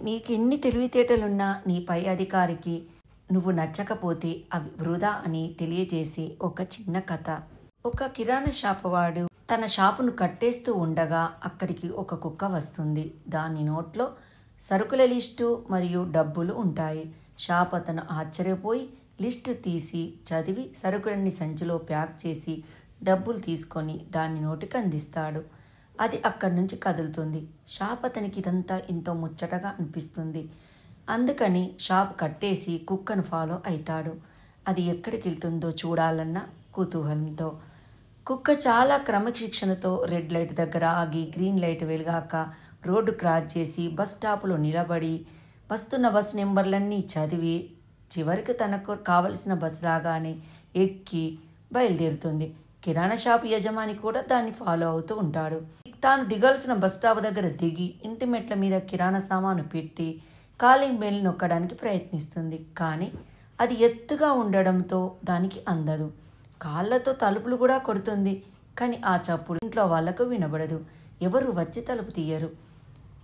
నీకెన్ని తెలివితేటలున్నా నీ పై అధికారికి నువ్వు నచ్చకపోతే అవి వృధా అని తెలియజేసే ఒక చిన్న కథ. ఒక కిరాణా షాపు వాడు తన షాపును కట్టేస్తూ ఉండగా అక్కడికి ఒక కుక్క వస్తుంది. దాని నోట్లో సరుకుల లిస్టు మరియు డబ్బులు ఉంటాయి. షాప్ అతను ఆశ్చర్యపోయి లిస్టు తీసి చదివి సరుకులన్నీ సంచిలో ప్యాక్ చేసి డబ్బులు తీసుకొని దాన్ని నోటికి అందిస్తాడు. అది అక్కడి నుంచి కదులుతుంది. షాప్ అతనికి ఇదంతా ఎంతో ముచ్చటగా అనిపిస్తుంది. అందుకని షాప్ కట్టేసి కుక్కను ఫాలో అవుతాడు. అది ఎక్కడికి వెళ్తుందో చూడాలన్న కుతూహలంతో. కుక్క చాలా క్రమశిక్షణతో రెడ్ లైట్ దగ్గర ఆగి గ్రీన్ లైట్ వెలిగాక రోడ్డు క్రాస్ చేసి బస్ స్టాపులో నిలబడి వస్తున్న బస్ నెంబర్లన్నీ చదివి చివరికి తనకు కావలసిన బస్ రాగానే ఎక్కి బయలుదేరుతుంది. కిరాణా షాప్ యజమాని కూడా దాన్ని ఫాలో అవుతూ ఉంటాడు. తాను దిగాల్సిన బస్ స్టాప్ దగ్గర దిగి ఇంటి మెట్ల మీద కిరాణా సామాను పెట్టి కాలింగ్ బెల్ నొక్కడానికి ప్రయత్నిస్తుంది. కానీ అది ఎత్తుగా ఉండడంతో దానికి అందదు. కాళ్ళతో తలుపులు కూడా కొడుతుంది. కానీ ఆ చప్పుడు ఇంట్లో వాళ్లకు వినబడదు. ఎవరు వచ్చి తలుపు తీయరు.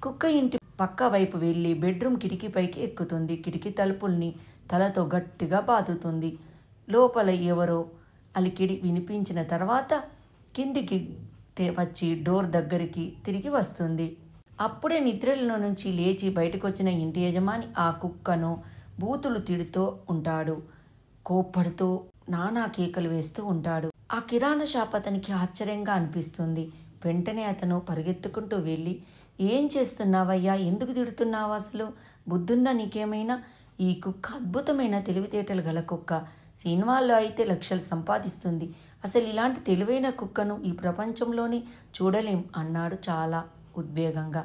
కుక్క ఇంటి పక్క వైపు వెళ్ళి బెడ్రూమ్ కిటికీ పైకి ఎక్కుతుంది. కిటికీ తలుపుల్ని తలతో గట్టిగా బాదుతుంది. లోపల ఎవరో అలికిడి వినిపించిన తర్వాత కిందికి వచ్చి డోర్ దగ్గరికి తిరిగి వస్తుంది. అప్పుడే నిద్రలో నుంచి లేచి బయటకు వచ్చిన ఇంటి యజమాని ఆ కుక్కను బూతులు తిడుతూ ఉంటాడు. కోప్పడుతూ నానా కేకలు వేస్తూ ఉంటాడు. ఆ కిరాణా షాప్ అతనికి ఆశ్చర్యంగా అనిపిస్తుంది. వెంటనే అతను పరిగెత్తుకుంటూ వెళ్ళి, ఏం చేస్తున్నావయ్యా, ఎందుకు తిడుతున్నావు, అసలు బుద్ధుందా నీకేమైనా? ఈ కుక్క అద్భుతమైన తెలివితేటలు గల కుక్క. సినిమాల్లో అయితే లక్షలు సంపాదిస్తుంది. అసలు ఇలాంటి తెలివైన కుక్కను ఈ ప్రపంచంలోనే చూడలేం అన్నాడు చాలా ఉద్వేగంగా.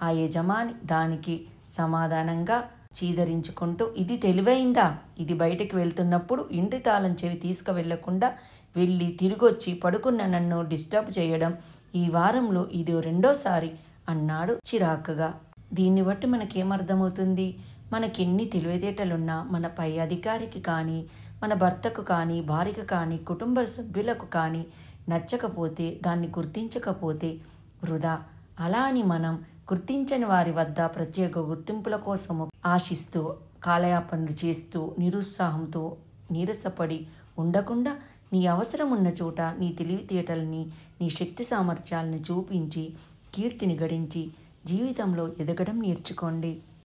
ఆ యజమాని దానికి సమాధానంగా చీదరించుకుంటూ, ఇది తెలివైందా? ఇది బయటకు వెళ్తున్నప్పుడు ఇంటి తాళం చెవి తీసుకువెళ్లకుండా వెళ్ళి తిరిగొచ్చి పడుకున్న నన్ను డిస్టర్బ్ చేయడం ఈ వారంలో ఇది రెండోసారి అన్నాడు చిరాకుగా. దీన్ని బట్టి మనకేమర్థమవుతుంది? మనకెన్ని తెలివితేటలున్నా మన పై అధికారికి కానీ, మన భర్తకు కానీ, భార్యకు కానీ, కుటుంబ సభ్యులకు కానీ నచ్చకపోతే, దాన్ని గుర్తించకపోతే వృధా. అలా అని మనం గుర్తించని వారి వద్ద ప్రత్యేక గుర్తింపుల కోసము ఆశిస్తూ కాలయాపనలు చేస్తూ నిరుత్సాహంతో నీరసపడి ఉండకుండా నీ అవసరం ఉన్న చోట నీ తెలివితేటల్ని, నీ శక్తి సామర్థ్యాలను చూపించి కీర్తిని గడించి జీవితంలో ఎదగడం నేర్చుకోండి.